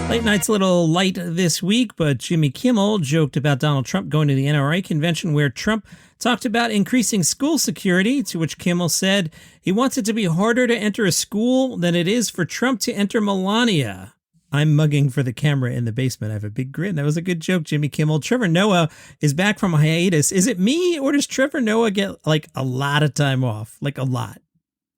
Late night's a little light this week, but Jimmy Kimmel joked about Donald Trump going to the NRA convention where Trump talked about increasing school security, to which Kimmel said he wants it to be harder to enter a school than it is for Trump to enter Melania. I'm mugging for the camera in the basement. I have a big grin. That was a good joke, Jimmy Kimmel. Trevor Noah is back from a hiatus. Is it me, or does Trevor Noah get a lot of time off? A lot.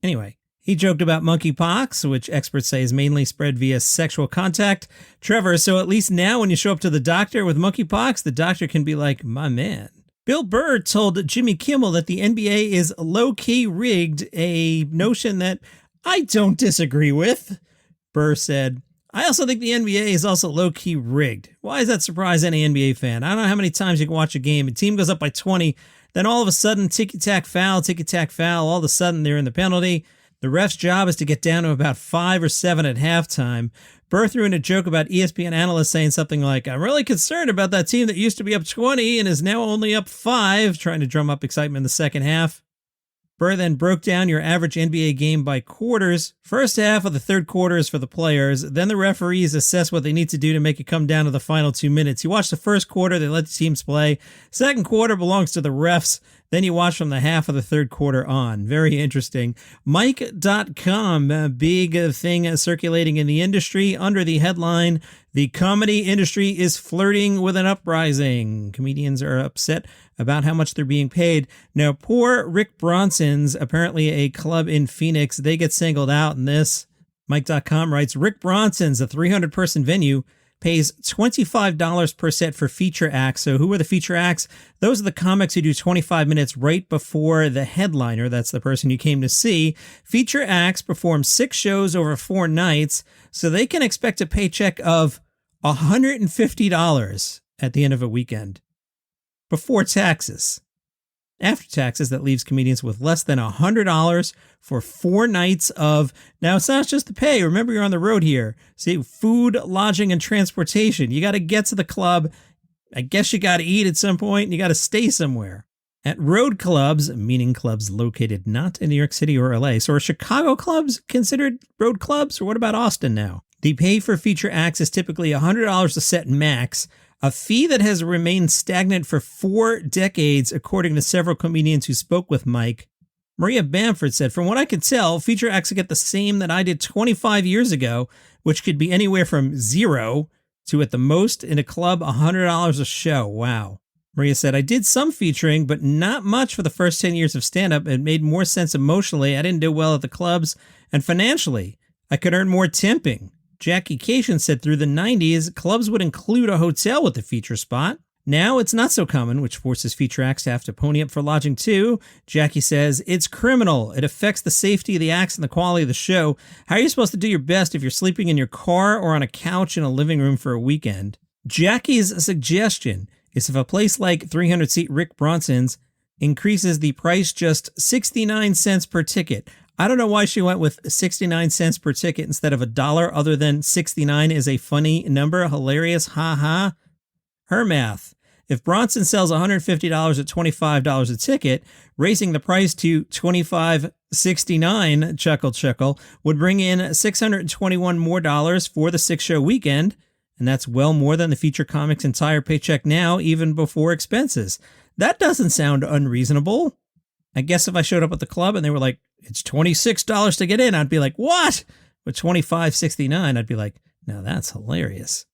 Anyway. He joked about monkeypox, which experts say is mainly spread via sexual contact. Trevor, so at least now when you show up to the doctor with monkeypox, the doctor can be like, my man. Bill Burr told Jimmy Kimmel that the NBA is low-key rigged, a notion that I don't disagree with. Burr said, I also think the NBA is also low-key rigged. Why does that surprise any NBA fan? I don't know how many times you can watch a game. A team goes up by 20, then all of a sudden, ticky-tack foul, all of a sudden they're in the penalty. The ref's job is to get down to about 5 or 7 at halftime. Burr threw in a joke about ESPN analysts saying something like, I'm really concerned about that team that used to be up 20 and is now only up 5, trying to drum up excitement in the second half. Burr then broke down your average NBA game by quarters. First half of the third quarter is for the players. Then the referees assess what they need to do to make it come down to the final 2 minutes. You watch the first quarter, they let the teams play. Second quarter belongs to the refs. Then you watch from the half of the third quarter on. Very interesting. Mike.com, a big thing circulating in the industry under the headline, the comedy industry is flirting with an uprising. Comedians are upset about how much they're being paid. Now, poor Rick Bronson's, apparently a club in Phoenix, they get singled out in this. Mike.com writes, Rick Bronson's, a 300-person venue, pays $25 per set for feature acts. So who are the feature acts? Those are the comics who do 25 minutes right before the headliner. That's the person you came to see. Feature acts perform 6 shows over 4 nights, so they can expect a paycheck of $150 at the end of a weekend before taxes. After taxes, that leaves comedians with less than $100 for 4 nights of, now it's not just the pay, remember you're on the road here. See, food, lodging, and transportation. You got to get to the club. I guess you got to eat at some point, and you got to stay somewhere. At road clubs, meaning clubs located not in New York City or LA, so are Chicago clubs considered road clubs, or what about Austin now? The pay for feature acts is typically $100 a set max, a fee that has remained stagnant for 4 decades, according to several comedians who spoke with Mike. Maria Bamford said, from what I could tell, feature acts get the same that I did 25 years ago, which could be anywhere from 0 to, at the most, in a club, $100 a show. Wow. Maria said, I did some featuring, but not much for the first 10 years of stand-up. It made more sense emotionally. I didn't do well at the clubs. And financially, I could earn more tipping. Jackie Cation said through the 90s, clubs would include a hotel with the feature spot. Now it's not so common, which forces feature acts to have to pony up for lodging too. Jackie says, it's criminal. It affects the safety of the acts and the quality of the show. How are you supposed to do your best if you're sleeping in your car or on a couch in a living room for a weekend? Jackie's suggestion is if a place like 300-seat Rick Bronson's increases the price just 69 cents per ticket. I don't know why she went with 69 cents per ticket instead of $1, other than 69 is a funny number. Hilarious. Ha ha. Her math. If Bronson sells $150 at $25 a ticket, raising the price to $25.69, chuckle, would bring in $621 more for the 6-show weekend. And that's well more than the feature comic's entire paycheck now, even before expenses. That doesn't sound unreasonable. I guess if I showed up at the club and they were like, it's $26 to get in, I'd be like, what? But $25.69, I'd be like, now that's hilarious.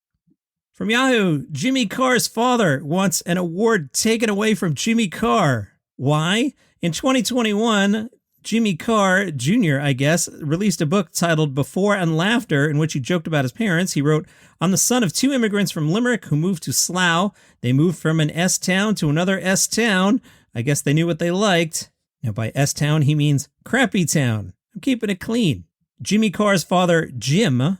From Yahoo, Jimmy Carr's father wants an award taken away from Jimmy Carr. Why? In 2021, Jimmy Carr Jr., I guess, released a book titled Before and Laughter, in which he joked about his parents. He wrote, I'm the son of 2 immigrants from Limerick who moved to Slough. They moved from an S-town to another S-town. I guess they knew what they liked. Now, by S-town, he means crappy town. I'm keeping it clean. Jimmy Carr's father, Jim,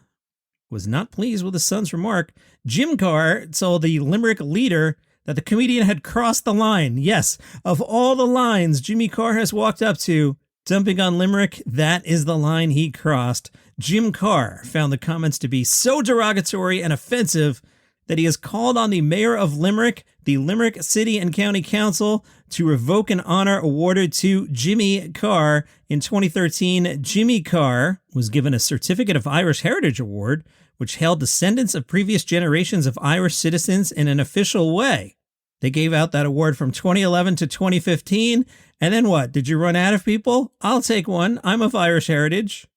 was not pleased with his son's remark. Jim Carr told the Limerick Leader that the comedian had crossed the line. Yes, of all the lines Jimmy Carr has walked up to, dumping on Limerick, that is the line he crossed. Jim Carr found the comments to be so derogatory and offensive that he has called on the mayor of Limerick, the Limerick City and County Council, to revoke an honor awarded to Jimmy Carr. In 2013, Jimmy Carr was given a Certificate of Irish Heritage Award, which hailed descendants of previous generations of Irish citizens in an official way. They gave out that award from 2011 to 2015. And then what? Did you run out of people? I'll take one. I'm of Irish heritage.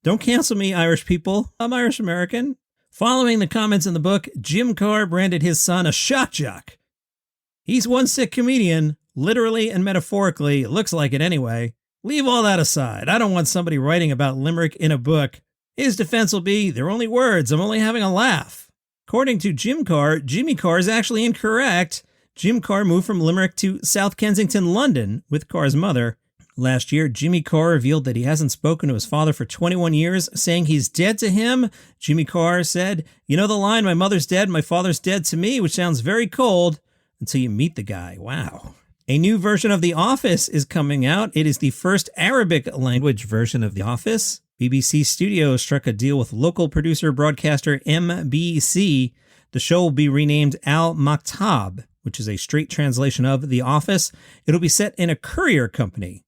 Don't cancel me, Irish people. I'm Irish American. Following the comments in the book, Jim Carr branded his son a shock jock. He's one sick comedian, literally and metaphorically. It looks like it anyway. Leave all that aside. I don't want somebody writing about Limerick in a book. His defense will be, they're only words. I'm only having a laugh. According to Jim Carr, Jimmy Carr is actually incorrect. Jim Carr moved from Limerick to South Kensington, London, with Carr's mother. Last year, Jimmy Carr revealed that he hasn't spoken to his father for 21 years, saying he's dead to him. Jimmy Carr said, "You know the line, my mother's dead, my father's dead to me," which sounds very cold until you meet the guy. Wow. A new version of The Office is coming out. It is the first Arabic language version of The Office. BBC Studios struck a deal with local producer broadcaster MBC. The show will be renamed Al Maktab, which is a straight translation of The Office. It'll be set in a courier company.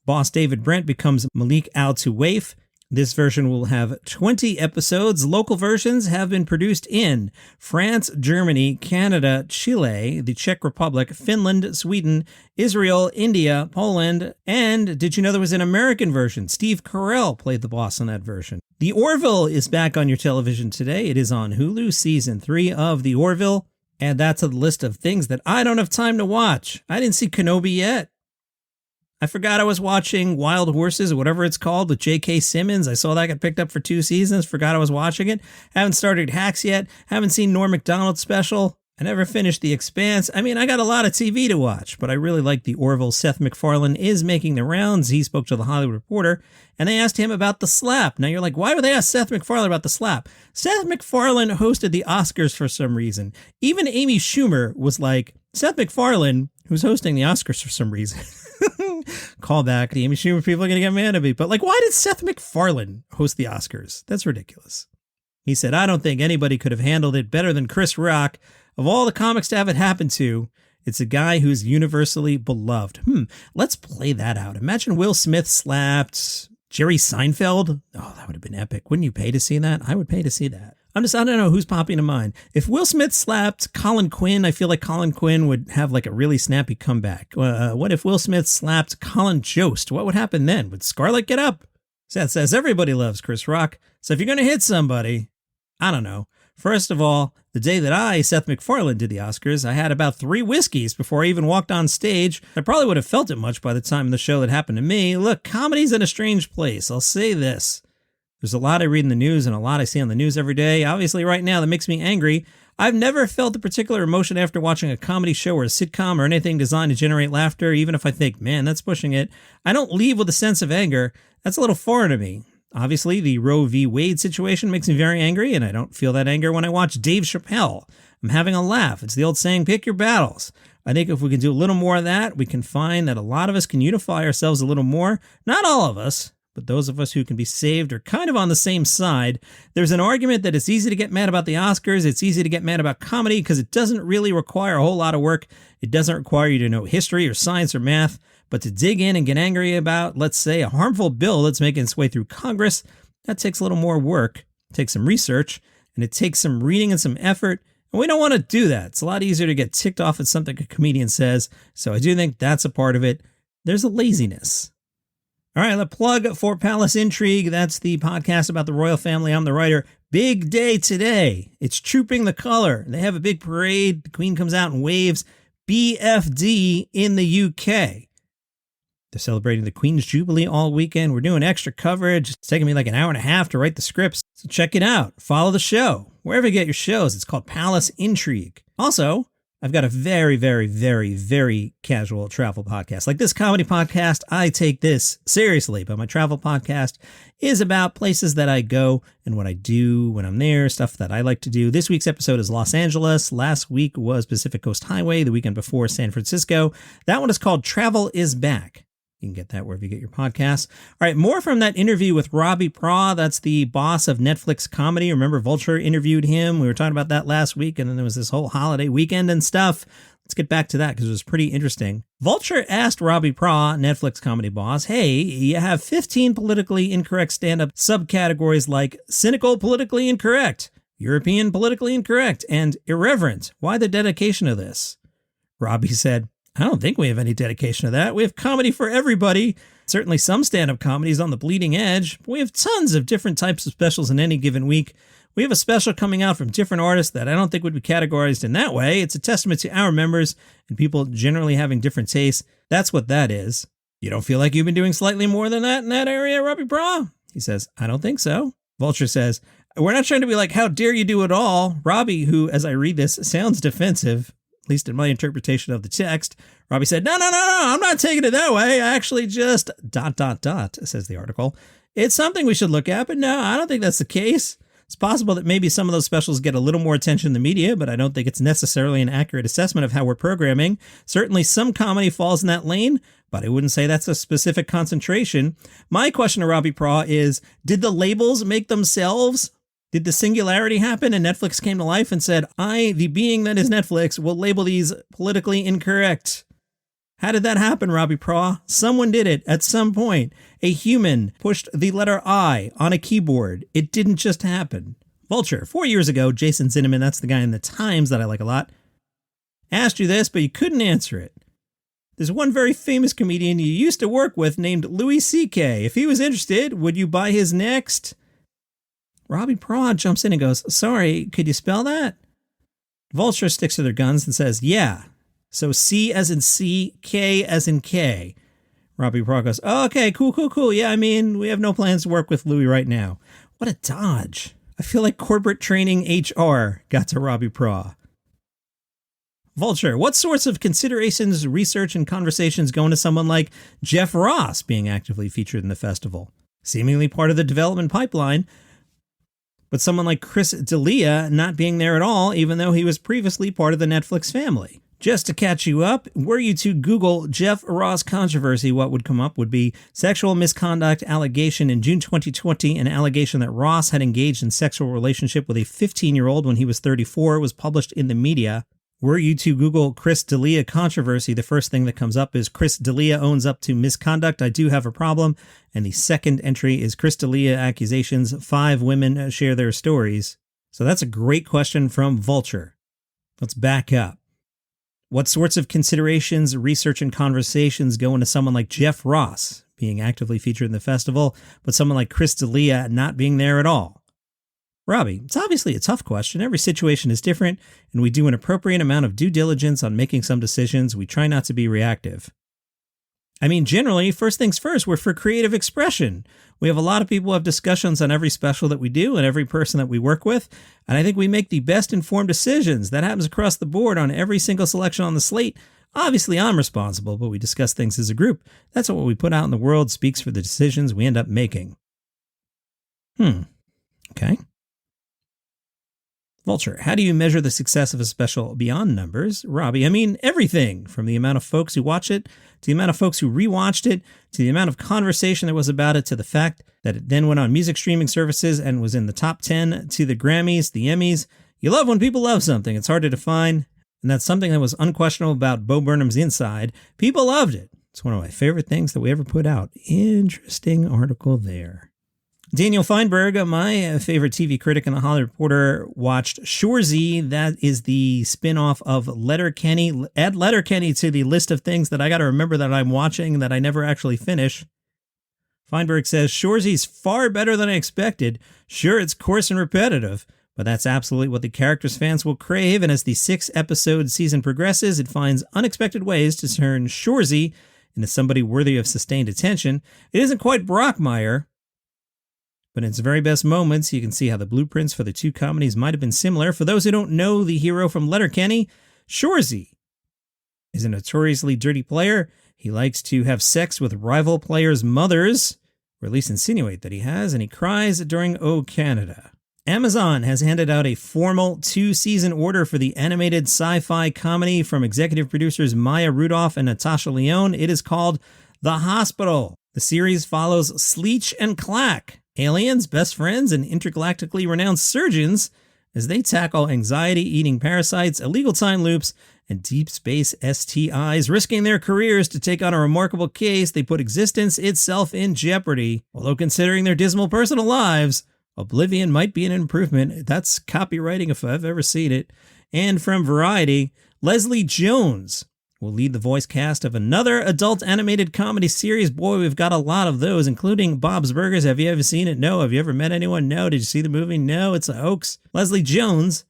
Boss David Brent becomes Malik Al-Tuwaif. This version will have 20 episodes. Local versions have been produced in France, Germany, Canada, Chile, the Czech Republic, Finland, Sweden, Israel, India, Poland, and did you know there was an American version? Steve Carell played the boss in that version. The Orville is back on your television today. It is on Hulu, season 3 of The Orville. Add that to the list of things that I don't have time to watch. I didn't see Kenobi yet. I forgot I was watching Wild Horses or whatever it's called with J.K. Simmons. I saw that get picked up for 2 seasons. Forgot I was watching it. Haven't started Hacks yet. Haven't seen Norm Macdonald's special. I never finished The Expanse. I mean, I got a lot of TV to watch, but I really like The Orville. Seth MacFarlane is making the rounds. He spoke to The Hollywood Reporter, and they asked him about The Slap. Now you're like, why would they ask Seth MacFarlane about The Slap? Seth MacFarlane hosted the Oscars for some reason. Even Amy Schumer was like, Seth MacFarlane, who's hosting the Oscars for some reason. Call back. The Amy Schumer people are going to get mad at me. But like, why did Seth MacFarlane host the Oscars? That's ridiculous. He said, I don't think anybody could have handled it better than Chris Rock. Of all the comics to have it happen to, it's a guy who's universally beloved. Let's play that out. Imagine Will Smith slapped Jerry Seinfeld. Oh, that would have been epic. Wouldn't you pay to see that? I would pay to see that. I don't know who's popping to mind. If Will Smith slapped Colin Quinn, I feel like Colin Quinn would have like a really snappy comeback. What if Will Smith slapped Colin Jost? What would happen then? Would Scarlett get up? Seth says everybody loves Chris Rock. So if you're going to hit somebody, I don't know. First of all, the day that I, Seth MacFarlane, did the Oscars, I had about 3 whiskeys before I even walked on stage. I probably would have felt it much by the time of the show that happened to me. Look, comedy's in a strange place. I'll say this. There's a lot I read in the news and a lot I see on the news every day. Obviously, right now, that makes me angry. I've never felt a particular emotion after watching a comedy show or a sitcom or anything designed to generate laughter, even if I think, man, that's pushing it. I don't leave with a sense of anger. That's a little foreign to me. Obviously, the Roe v. Wade situation makes me very angry, and I don't feel that anger when I watch Dave Chappelle. I'm having a laugh. It's the old saying, pick your battles. I think if we can do a little more of that, we can find that a lot of us can unify ourselves a little more. Not all of us, but those of us who can be saved are kind of on the same side. There's an argument that it's easy to get mad about the Oscars. It's easy to get mad about comedy because it doesn't really require a whole lot of work. It doesn't require you to know history or science or math. But to dig in and get angry about, let's say, a harmful bill that's making its way through Congress, that takes a little more work. It takes some research, and it takes some reading and some effort. And we don't want to do that. It's a lot easier to get ticked off at something a comedian says. So I do think that's a part of it. There's a laziness. All right, the plug for Palace Intrigue. That's the podcast about the royal family. I'm the writer. Big day today. It's Trooping the Color. They have a big parade. The Queen comes out and waves. BFD in the UK. They're celebrating the Queen's Jubilee all weekend. We're doing extra coverage. It's taking me like an hour and a half to write the scripts. So check it out. Follow the show. Wherever you get your shows, it's called Palace Intrigue. Also, I've got a very, very, very, very casual travel podcast. Like this comedy podcast, I take this seriously, but my travel podcast is about places that I go and what I do when I'm there, stuff that I like to do. This week's episode is Los Angeles. Last week was Pacific Coast Highway. The weekend before, San Francisco. That one is called Travel is Back. You can get that wherever you get your podcasts. All right, more from that interview with Robbie Praw. That's the boss of Netflix comedy. Remember, Vulture interviewed him. We were talking about that last week, and then there was this whole holiday weekend and stuff. Let's get back to that because it was pretty interesting. Vulture asked Robbie Praw, Netflix comedy boss, hey, you have 15 politically incorrect stand-up subcategories like cynical politically incorrect, European politically incorrect, and irreverent. Why the dedication of this? Robbie said, I don't think we have any dedication to that. We have comedy for everybody. Certainly some stand-up comedy is on the bleeding edge. But we have tons of different types of specials in any given week. We have a special coming out from different artists that I don't think would be categorized in that way. It's a testament to our members and people generally having different tastes. That's what that is. You don't feel like you've been doing slightly more than that in that area, Robbie Praw? He says, I don't think so. Vulture says, we're not trying to be like, how dare you do it all? Robbie, who, as I read this, sounds defensive, at least in my interpretation of the text, Robbie said, no, I'm not taking it that way. I actually just ... says the article. It's something we should look at, but no, I don't think that's the case. It's possible that maybe some of those specials get a little more attention in the media, but I don't think it's necessarily an accurate assessment of how we're programming. Certainly some comedy falls in that lane, but I wouldn't say that's a specific concentration. My question to Robbie Praw is, did the labels make themselves? Did the singularity happen and Netflix came to life and said, I, the being that is Netflix, will label these politically incorrect? How did that happen, Robbie Praw? Someone did it at some point. A human pushed the letter I on a keyboard. It didn't just happen. Vulture, 4 years ago, Jason Zinnemann, that's the guy in the Times that I like a lot, asked you this, but you couldn't answer it. There's one very famous comedian you used to work with named Louis C.K. If he was interested, would you buy his next? Robbie Praw jumps in and goes, sorry, could you spell that? Vulture sticks to their guns and says, yeah. So C as in C, K as in K. Robbie Praw goes, oh, okay, cool. Yeah, I mean, we have no plans to work with Louis right now. What a dodge. I feel like corporate training HR got to Robbie Praw. Vulture, what sorts of considerations, research, and conversations go into someone like Jeff Ross being actively featured in the festival? Seemingly part of the development pipeline, but someone like Chris D'Elia not being there at all, even though he was previously part of the Netflix family. Just to catch you up, were you to Google Jeff Ross controversy, what would come up would be sexual misconduct allegation in June 2020, an allegation that Ross had engaged in sexual relationship with a 15-year-old when he was 34, was published in the media. Were you to Google Chris D'Elia controversy, the first thing that comes up is Chris D'Elia owns up to misconduct, I do have a problem. And the second entry is Chris D'Elia accusations, 5 women share their stories. So that's a great question from Vulture. Let's back up. What sorts of considerations, research, and conversations go into someone like Jeff Ross being actively featured in the festival, but someone like Chris D'Elia not being there at all? Robbie, it's obviously a tough question. Every situation is different, and we do an appropriate amount of due diligence on making some decisions. We try not to be reactive. I mean, generally, first things first, we're for creative expression. We have a lot of people who have discussions on every special that we do and every person that we work with, and I think we make the best informed decisions. That happens across the board on every single selection on the slate. Obviously, I'm responsible, but we discuss things as a group. That's what we put out in the world speaks for the decisions we end up making. Okay. Vulture, how do you measure the success of a special beyond numbers? Robbie, I mean everything from the amount of folks who watch it, to the amount of folks who rewatched it, to the amount of conversation there was about it, to the fact that it then went on music streaming services and was in the top 10, to the Grammys, the Emmys. You love when people love something. It's hard to define, and that's something that was unquestionable about Bo Burnham's Inside. People loved it. It's one of my favorite things that we ever put out. Interesting article there. Daniel Feinberg, my favorite TV critic and the Hollywood Reporter, watched Shoresy. That is the spin-off of Letterkenny. Add Letterkenny to the list of things that I got to remember that I'm watching that I never actually finish. Feinberg says, Shoresy's far better than I expected. Sure, it's coarse and repetitive, but that's absolutely what the characters fans will crave, and as the 6-episode season progresses, it finds unexpected ways to turn Shoresy into somebody worthy of sustained attention. It isn't quite Brockmire, but in its very best moments, you can see how the blueprints for the two comedies might have been similar. For those who don't know the hero from Letterkenny, Shoresy is a notoriously dirty player. He likes to have sex with rival players' mothers, or at least insinuate that he has, and he cries during O Canada. Amazon has handed out a formal 2-season order for the animated sci-fi comedy from executive producers Maya Rudolph and Natasha Lyonne. It is called The Hospital. The series follows Sleech and Clack, aliens, best friends, and intergalactically renowned surgeons as they tackle anxiety-eating parasites, illegal time loops, and deep space STIs, risking their careers to take on a remarkable case. They put existence itself in jeopardy. Although considering their dismal personal lives, oblivion might be an improvement. That's copywriting if I've ever seen it. And from Variety, Leslie Jones will lead the voice cast of another adult animated comedy series. Boy, we've got a lot of those, including Bob's Burgers. Have you ever seen it? No. Have you ever met anyone? No. Did you see the movie? No, it's a hoax. Leslie Jones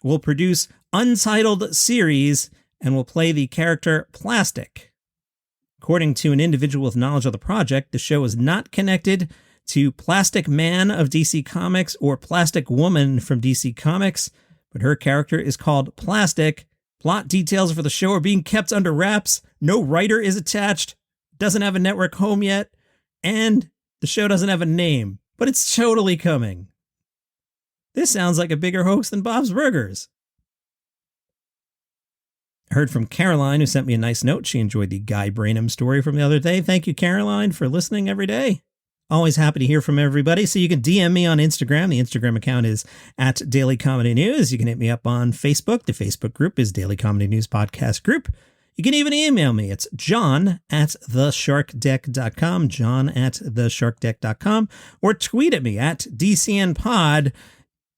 will produce Untitled series and will play the character Plastic. According to an individual with knowledge of the project, the show is not connected to Plastic Man of DC Comics or Plastic Woman from DC Comics, but her character is called Plastic. Plot details for the show are being kept under wraps. No writer is attached, doesn't have a network home yet, and the show doesn't have a name, but it's totally coming. This sounds like a bigger hoax than Bob's Burgers. I heard from Caroline, who sent me a nice note. She enjoyed the Guy Brainham story from the other day. Thank you, Caroline, for listening every day. Always happy to hear from everybody. So you can DM me on Instagram. The Instagram account is at Daily Comedy News. You can hit me up on Facebook. The Facebook group is Daily Comedy News Podcast Group. You can even email me. It's john@thesharkdeck.com, john@thesharkdeck.com, or tweet at me at DCNPod.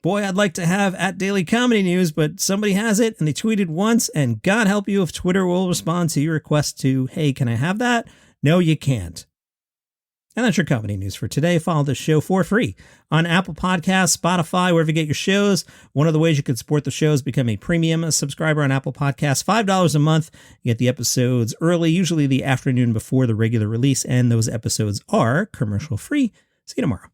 Boy, I'd like to have at Daily Comedy News, but somebody has it and they tweeted once, and God help you if Twitter will respond to your request to, hey, can I have that? No, you can't. And that's your comedy news for today. Follow the show for free on Apple Podcasts, Spotify, wherever you get your shows. One of the ways you can support the show is become a premium subscriber on Apple Podcasts. $5 a month. You get the episodes early, usually the afternoon before the regular release, and those episodes are commercial free. See you tomorrow.